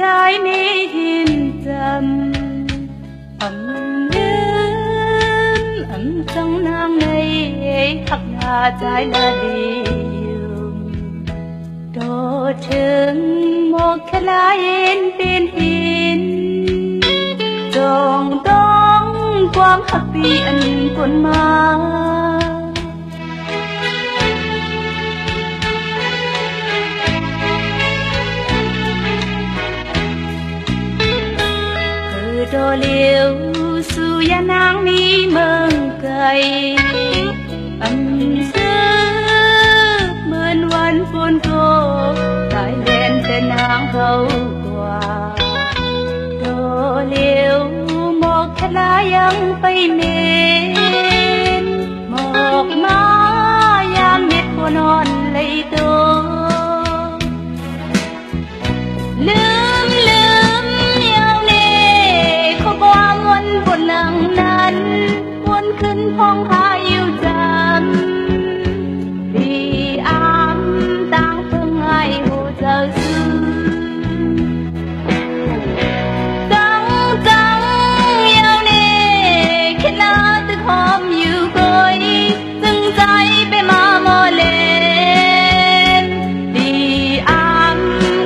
trái mi hiền trầm trong nang này khắp là trái là điều đồ chừng một cái lá yên bên hiền dòng đông quang hấp biển cuốn ma đồ liều su ya nang mi mừng cây sức mơnวันฝนตกสายแดนแต่นางเขากว่าโดเลียวหมอกแค่ลายังไปเมนหมอกมายามเม็ดหัวนอนเลยโตลืมอย่างนี้เขาบอกวันบนหลังนั้นวนขึ้นห้องหาอยู่จำดีอามต่างเพิ่งให้หูเจ้าซื้อจังอย่างนี้คิดน่าจะหอมอยู่ก่อยจึงใจไปมาโมเลนดีอาม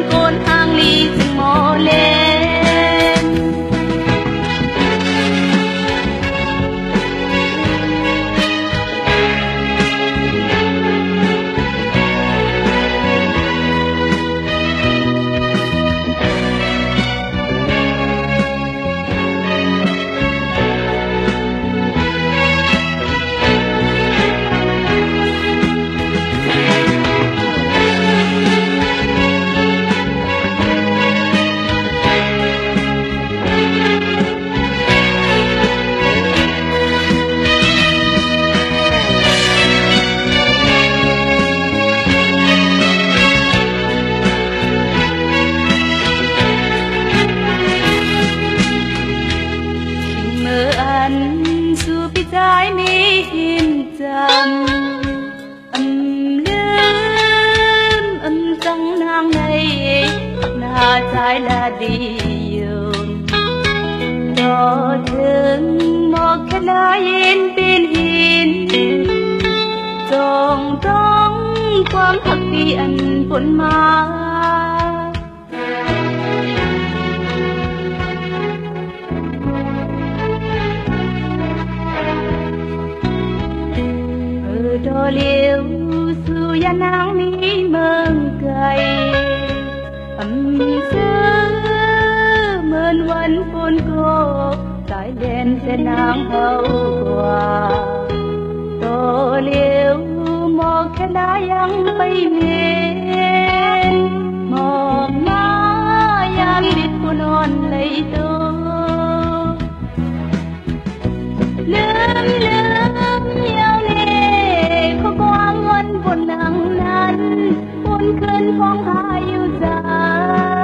โกนทางลีจึงโมเลนtrái mi hiền trầm trong nang này là trái là điều đó thương một cái lá yên bên hiền dòng trong quang hấp biển cuốn ma đồ liều su ya nang mi mừng cây sức mơnวันฝนตกสายแดนแต่นางเขากว่าโตเลียวหมอกแค่ลายังไปเมนหมอกมายามดิดผู้นอนเลยโตลืมอย่างนี้เขาบอกวันบนหนังนั้นวนขึ้นห้องหาอยู่จั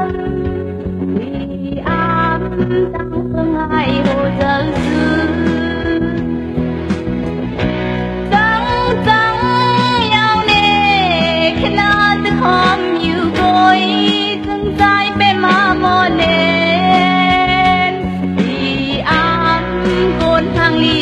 งวีอามตั้งเพื่อให้หูเจ้าซื้อจังอย่างนี้แค่น่าจะหอมอยู่ก่อยจึงใจไปมาโมเลนวีอามโกนทางลี